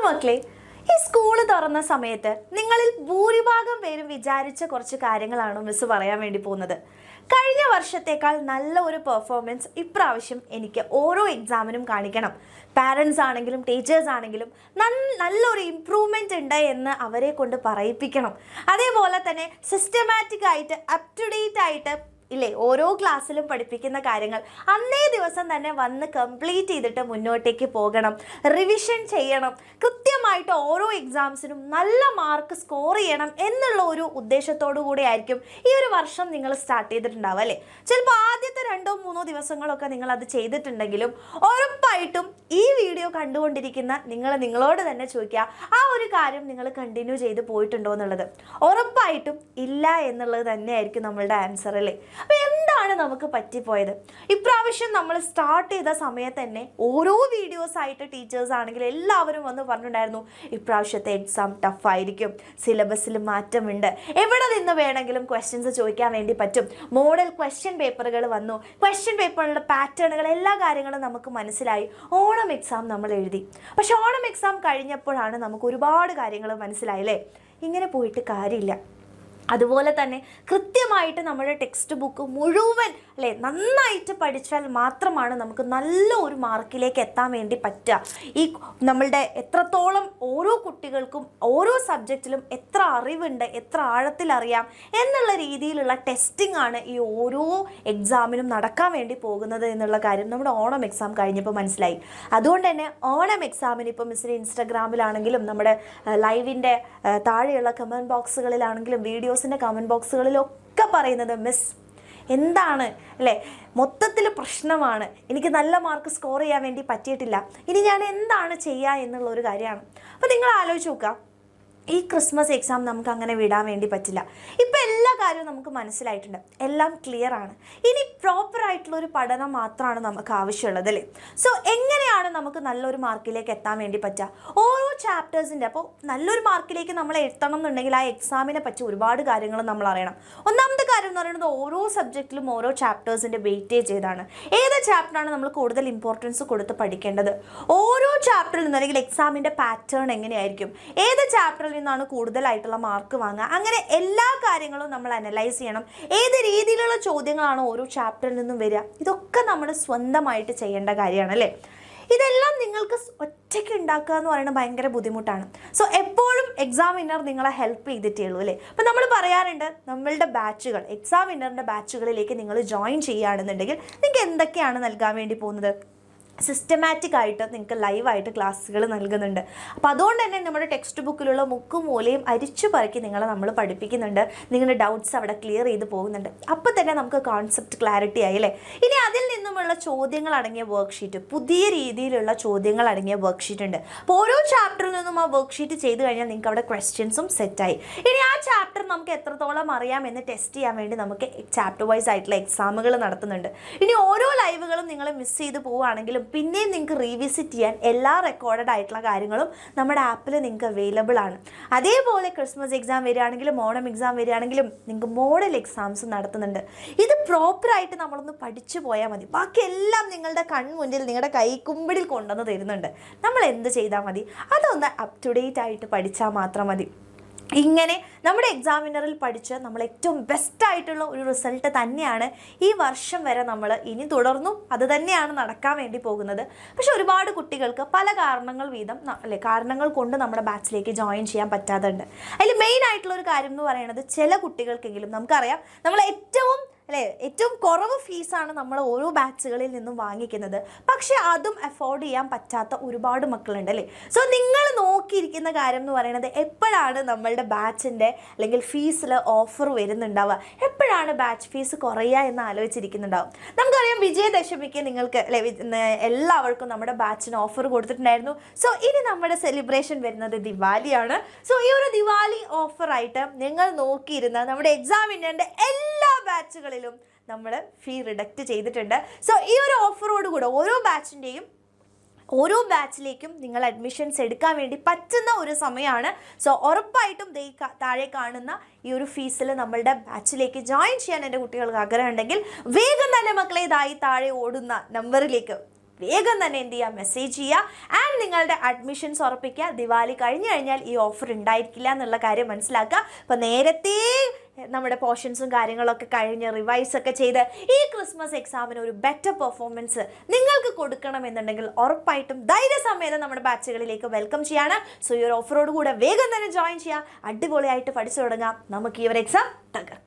മക്കളെ, ഈ സ്കൂൾ തുറന്ന സമയത്ത് നിങ്ങളിൽ ഭൂരിഭാഗം പേരും വിചാരിച്ച കുറച്ച് കാര്യങ്ങളാണ് മിസ് പറയാൻ വേണ്ടി പോകുന്നത്. കഴിഞ്ഞ വർഷത്തേക്കാൾ നല്ല ഒരു പെർഫോമൻസ് ഇപ്രാവശ്യം എനിക്ക് ഓരോ എക്സാമിനും കാണിക്കണം. പാരൻസ് ആണെങ്കിലും ടീച്ചേഴ്സ് ആണെങ്കിലും നല്ലൊരു ഇമ്പ്രൂവ്മെൻ്റ് ഉണ്ട് എന്ന് അവരെ കൊണ്ട് പറയിപ്പിക്കണം. അതേപോലെ തന്നെ സിസ്റ്റമാറ്റിക് ആയിട്ട് അപ് ടു ഡേറ്റ് ആയിട്ട് ഇല്ലേ ഓരോ ക്ലാസ്സിലും പഠിപ്പിക്കുന്ന കാര്യങ്ങൾ അന്നേ ദിവസം തന്നെ വന്ന് കംപ്ലീറ്റ് ചെയ്തിട്ട് മുന്നോട്ടേക്ക് പോകണം, റിവിഷൻ ചെയ്യണം, കൃത്യമായിട്ട് ഓരോ എക്സാംസിനും നല്ല മാർക്ക് സ്കോർ ചെയ്യണം എന്നുള്ള ഒരു ഉദ്ദേശത്തോടു കൂടി ആയിരിക്കും ഈ ഒരു വർഷം നിങ്ങൾ സ്റ്റാർട്ട് ചെയ്തിട്ടുണ്ടാവുക അല്ലേ. ചിലപ്പോൾ ആദ്യത്തെ 2-3 ദിവസങ്ങളൊക്കെ നിങ്ങൾ അത് ചെയ്തിട്ടുണ്ടെങ്കിലും ഉറപ്പായിട്ടും ഈ വീഡിയോ കണ്ടുകൊണ്ടിരിക്കുന്ന നിങ്ങളോട് തന്നെ ചോദിക്കുക, ആ ഒരു കാര്യം നിങ്ങൾ കണ്ടിന്യൂ ചെയ്ത് പോയിട്ടുണ്ടോ എന്നുള്ളത്. ഉറപ്പായിട്ടും ഇല്ല എന്നുള്ളത് തന്നെയായിരിക്കും നമ്മളുടെ ആൻസർ അല്ലേ. അപ്പോൾ എന്താണ് നമുക്ക് പറ്റിപ്പോയത്? ഇപ്രാവശ്യം നമ്മൾ സ്റ്റാർട്ട് ചെയ്ത സമയത്ത് തന്നെ ഓരോ വീഡിയോസായിട്ട് ടീച്ചേഴ്സ് ആണെങ്കിൽ എല്ലാവരും വന്ന് പറഞ്ഞിട്ടുണ്ടായിരുന്നു, ഇപ്രാവശ്യത്തെ എക്സാം ടഫായിരിക്കും, സിലബസിൽ മാറ്റമുണ്ട്, എവിടെ നിന്ന് വേണമെങ്കിലും ക്വസ്റ്റ്യൻസ് ചോദിക്കാൻ വേണ്ടി പറ്റും, മോഡൽ ക്വസ്റ്റ്യൻ പേപ്പറുകൾ വന്നു, ക്വസ്റ്റ്യൻ പേപ്പറിലുള്ള പാറ്റേണുകൾ, എല്ലാ കാര്യങ്ങളും നമുക്ക് മനസ്സിലായി. ഓണം എക്സാം നമ്മൾ എഴുതി. പക്ഷെ ഓണം എക്സാം കഴിഞ്ഞപ്പോഴാണ് നമുക്ക് ഒരുപാട് കാര്യങ്ങൾ മനസ്സിലായില്ലേ, ഇങ്ങനെ പോയിട്ട് കാര്യമില്ല. അതുപോലെ തന്നെ കൃത്യമായിട്ട് നമ്മുടെ ടെക്സ്റ്റ് ബുക്ക് മുഴുവൻ അല്ലേ നന്നായിട്ട് പഠിച്ചാൽ മാത്രമാണ് നമുക്ക് നല്ല ഒരു മാർക്കിലേക്ക് എത്താൻ വേണ്ടി പറ്റുക. ഈ നമ്മളുടെ എത്രത്തോളം ഓരോ കുട്ടികൾക്കും ഓരോ സബ്ജക്റ്റിലും എത്ര അറിവുണ്ട്, എത്ര ആഴത്തിൽ അറിയാം എന്നുള്ള രീതിയിലുള്ള ടെസ്റ്റിംഗ് ആണ് ഈ ഓരോ എക്സാമിനും നടക്കാൻ വേണ്ടി പോകുന്നത് എന്നുള്ള കാര്യം നമ്മുടെ ഓണം എക്സാം കഴിഞ്ഞപ്പോൾ മനസ്സിലായി. അതുകൊണ്ട് തന്നെ ഓണം എക്സാമിന് ഇപ്പോൾ മിസ്സിന് ഇൻസ്റ്റാഗ്രാമിലാണെങ്കിലും നമ്മുടെ ലൈവിൻ്റെ താഴെയുള്ള കമൻറ്റ് ബോക്സുകളിലാണെങ്കിലും വീഡിയോസിൻ്റെ കമൻറ്റ് ബോക്സുകളിലൊക്കെ പറയുന്നത്, മിസ് എന്താണ് അല്ലേ, മൊത്തത്തിൽ പ്രശ്നമാണ്, എനിക്ക് നല്ല മാർക്ക് സ്കോർ ചെയ്യാൻ വേണ്ടി പറ്റിയിട്ടില്ല, ഇനി ഞാൻ എന്താണ് ചെയ്യുക എന്നുള്ള ഒരു കാര്യമാണ്. അപ്പോൾ നിങ്ങൾ ആലോചിച്ച് നോക്കുക, ഈ ക്രിസ്മസ് എക്സാം നമുക്ക് അങ്ങനെ വിടാൻ വേണ്ടി പറ്റില്ല. ഇപ്പോൾ എല്ലാ കാര്യവും നമുക്ക് മനസ്സിലായിട്ടുണ്ട്, എല്ലാം ക്ലിയർ ആണ്. ഇനി പ്രോപ്പറായിട്ടുള്ളൊരു പഠനം മാത്രമാണ് നമുക്ക് ആവശ്യമുള്ളത് അല്ലേ. സോ എങ്ങനെയാണ് നമുക്ക് നല്ലൊരു മാർക്കിലേക്ക് എത്താൻ വേണ്ടി പറ്റുക? ഓരോ ചാപ്റ്റേഴ്സിൻ്റെ, അപ്പോൾ നല്ലൊരു മാർക്കിലേക്ക് നമ്മൾ എത്തണം എന്നുണ്ടെങ്കിൽ ആ എക്സാമിനെ പറ്റി ഒരുപാട് കാര്യങ്ങൾ നമ്മൾ അറിയണം. ഒന്നാമത്തെ കാര്യം എന്ന് പറയുന്നത് ഓരോ സബ്ജക്റ്റിലും ഓരോ ചാപ്റ്റേഴ്സിൻ്റെ വെയിറ്റേജ് ഏതാണ്, ഏത് ചാപ്റ്ററാണ് നമ്മൾ കൂടുതൽ ഇമ്പോർട്ടൻസ് കൊടുത്ത് പഠിക്കേണ്ടത്, ഓരോ ചാപ്റ്ററിൽ നിന്ന് അല്ലെങ്കിൽ എക്സാമിൻ്റെ പാറ്റേൺ എങ്ങനെയായിരിക്കും, ഏത് ചാപ്റ്ററിൽ നിന്നാണ് കൂടുതലായിട്ടുള്ള മാർക്ക് വാങ്ങുക, അങ്ങനെ എല്ലാ കാര്യങ്ങളും നമ്മൾ അനലൈസ് ചെയ്യണം. ഏത് രീതിയിലുള്ള ചോദ്യങ്ങളാണ് ഓരോ ചാപ്റ്ററിൽ നിന്നും വരിക, ഇതൊക്കെ നമ്മൾ സ്വന്തമായിട്ട് ചെയ്യേണ്ട കാര്യമാണ് അല്ലേ. ഇതെല്ലാം നിങ്ങൾക്ക് ഒറ്റയ്ക്ക് ഉണ്ടാക്കുക എന്ന് പറയുന്നത് ഭയങ്കര ബുദ്ധിമുട്ടാണ്. സോ എപ്പോഴും എക്സാം വിന്നർ നിങ്ങളെ ഹെൽപ്പ് ചെയ്തിട്ടേ ഉള്ളൂ അല്ലേ. അപ്പോൾ നമ്മൾ പറയാറുണ്ട്, നമ്മളുടെ ബാച്ചുകൾ, എക്സാം വിന്നറിൻ്റെ ബാച്ചുകളിലേക്ക് നിങ്ങൾ ജോയിൻ ചെയ്യുകയാണെന്നുണ്ടെങ്കിൽ നിങ്ങൾക്ക് എന്തൊക്കെയാണ് നൽകാൻ വേണ്ടി പോകുന്നത്? സിസ്റ്റമാറ്റിക് ആയിട്ട് നിങ്ങൾക്ക് ലൈവായിട്ട് ക്ലാസ്സുകൾ നൽകുന്നുണ്ട്. അപ്പോൾ അതുകൊണ്ട് തന്നെ നമ്മുടെ ടെക്സ്റ്റ് ബുക്കിലുള്ള മുക്കും മൂലയും അരിച്ചു പറക്കി നിങ്ങളെ നമ്മൾ പഠിപ്പിക്കുന്നുണ്ട്. നിങ്ങളുടെ ഡൗട്ട്സ് അവിടെ ക്ലിയർ ചെയ്ത് പോകുന്നുണ്ട്. അപ്പോൾ തന്നെ നമുക്ക് കോൺസെപ്റ്റ് ക്ലാരിറ്റി ആയി അല്ലേ. ഇനി അതിൽ നിന്നുമുള്ള ചോദ്യങ്ങൾ അടങ്ങിയ വർക്ക്ഷീറ്റ്, പുതിയ രീതിയിലുള്ള ചോദ്യങ്ങൾ അടങ്ങിയ വർക്ക്ഷീറ്റ് ഉണ്ട്. അപ്പോൾ ഓരോ ചാപ്റ്ററിൽ നിന്നും ആ വർക്ക്ഷീറ്റ് ചെയ്ത് കഴിഞ്ഞാൽ നിങ്ങൾക്ക് അവിടെ ക്വസ്റ്റ്യൻസും സെറ്റായി. ഇനി ആ ചാപ്റ്റർ നമുക്ക് എത്രത്തോളം അറിയാമെന്ന് ടെസ്റ്റ് ചെയ്യാൻ വേണ്ടി നമുക്ക് ചാപ്റ്റർ വൈസ് ആയിട്ടുള്ള എക്സാമുകൾ നടത്തുന്നുണ്ട്. ഇനി ഓരോ ലൈവുകളും നിങ്ങൾ മിസ് ചെയ്ത് പോവുകയാണെങ്കിലും പിന്നെയും നിങ്ങൾക്ക് റീവിസിറ്റ് ചെയ്യാൻ എല്ലാ റെക്കോർഡഡ് ആയിട്ടുള്ള കാര്യങ്ങളും നമ്മുടെ ആപ്പിൽ നിങ്ങൾക്ക് അവൈലബിൾ ആണ്. അതേപോലെ ക്രിസ്മസ് എക്സാം വരികയാണെങ്കിലും ഓണം എക്സാം വരികയാണെങ്കിലും നിങ്ങൾക്ക് മോഡൽ എക്സാംസ് നടത്തുന്നുണ്ട്. ഇത് പ്രോപ്പറായിട്ട് നമ്മളൊന്ന് പഠിച്ചു പോയാൽ മതി. ബാക്കിയെല്ലാം നിങ്ങളുടെ കൺമുന്നിൽ നിങ്ങളുടെ കൈക്കുമ്പിടിൽ കൊണ്ടുവന്ന് തരുന്നുണ്ട്. നമ്മൾ എന്ത് ചെയ്താൽ മതി? അതൊന്ന് അപ് ടു ഡേറ്റ് ആയിട്ട് പഠിച്ചാൽ മാത്രം മതി. ഇങ്ങനെ നമ്മുടെ എക്സാമിനറിൽ പഠിച്ച് നമ്മൾ ഏറ്റവും ബെസ്റ്റായിട്ടുള്ള ഒരു റിസൾട്ട് തന്നെയാണ് ഈ വർഷം വരെ നമ്മൾ ഇനി തുടർന്നും അത് തന്നെയാണ് നടക്കാൻ വേണ്ടി പോകുന്നത്. പക്ഷെ ഒരുപാട് കുട്ടികൾക്ക് പല കാരണങ്ങൾ വീതം അല്ലേ കാരണങ്ങൾ കൊണ്ട് നമ്മുടെ ബാച്ചിലേക്ക് ജോയിൻ ചെയ്യാൻ പറ്റാതുണ്ട്. അതിൽ മെയിൻ ആയിട്ടുള്ള ഒരു കാര്യം എന്ന് പറയുന്നത്, ചില കുട്ടികൾക്കെങ്കിലും നമുക്കറിയാം നമ്മൾ ഏറ്റവും കുറവ് ഫീസാണ് നമ്മൾ ഓരോ ബാച്ചുകളിൽ നിന്നും വാങ്ങിക്കുന്നത്. പക്ഷെ അതും അഫോർഡ് ചെയ്യാൻ പറ്റാത്ത ഒരുപാട് മക്കളുണ്ട് അല്ലേ. സോ നിങ്ങൾ നോക്കിയിരിക്കുന്ന കാര്യം എന്ന് പറയുന്നത്, എപ്പോഴാണ് നമ്മളുടെ ബാച്ചിൻ്റെ അല്ലെങ്കിൽ ഫീസിൽ ഓഫർ വരുന്നുണ്ടാവുക, എപ്പോഴാണ് ബാച്ച് ഫീസ് കുറയുക എന്ന് ആലോചിച്ചിരിക്കുന്നുണ്ടാവും. നമുക്കറിയാം വിജയദശമിക്ക് നിങ്ങൾക്ക് അല്ലെ എല്ലാവർക്കും നമ്മുടെ ബാച്ചിന് ഓഫർ കൊടുത്തിട്ടുണ്ടായിരുന്നു. സോ ഇനി നമ്മുടെ സെലിബ്രേഷൻ വരുന്നത് ദിവാലിയാണ്. സോ ഈ ഒരു ദിവാലി ഓഫറായിട്ട് നിങ്ങൾ നോക്കിയിരുന്ന നമ്മുടെ എക്സാമിൻ്റെ എല്ലാ ബാച്ചുകളിലും നമ്മൾ ഫീ റിഡക്റ്റ് ചെയ്തിട്ടുണ്ട്. സോ ഈ ഒരു ഓഫറോട് കൂടെ ഓരോ ബാച്ചിലേക്കും നിങ്ങൾ അഡ്മിഷൻസ് എടുക്കാൻ വേണ്ടി പറ്റുന്ന ഒരു സമയമാണ്. സോ ഉറപ്പായിട്ടും താഴെ കാണുന്ന ഈ ഒരു ഫീസിൽ നമ്മളുടെ ബാച്ചിലേക്ക് ജോയിൻ ചെയ്യാൻ എൻ്റെ കുട്ടികൾക്ക് ആഗ്രഹം ഉണ്ടെങ്കിൽ വേഗം തന്നെ മക്കളെ ഇതായി താഴെ ഓടുന്ന നമ്പറിലേക്ക് വേഗം തന്നെ എന്ത് ചെയ്യുക, മെസ്സേജ് ചെയ്യുക. ആൻഡ് നിങ്ങളുടെ അഡ്മിഷൻസ് ഉറപ്പിക്കുക. ദിവാലി കഴിഞ്ഞു കഴിഞ്ഞാൽ ഈ ഓഫർ ഉണ്ടായിരിക്കില്ല എന്നുള്ള കാര്യം മനസ്സിലാക്കുക. അപ്പോൾ നേരത്തെ നമ്മുടെ പോർഷൻസും കാര്യങ്ങളൊക്കെ കഴിഞ്ഞ് റിവൈസ് ഒക്കെ ചെയ്ത് ഈ ക്രിസ്മസ് എക്സാമിന് ഒരു ബെറ്റർ പെർഫോമൻസ് നിങ്ങൾക്ക് കൊടുക്കണമെന്നുണ്ടെങ്കിൽ ഉറപ്പായിട്ടും ധൈര്യസമേതം നമ്മുടെ ബാച്ചുകളിലേക്ക് വെൽക്കം ചെയ്യാണ്. സോ ഈ ഒരു ഓഫറോട് കൂടെ വേഗം തന്നെ ജോയിൻ ചെയ്യുക. അടിപൊളിയായിട്ട് പഠിച്ചു തുടങ്ങാം. നമുക്ക് ഈ ഒരു എക്സാം തകർക്കാം.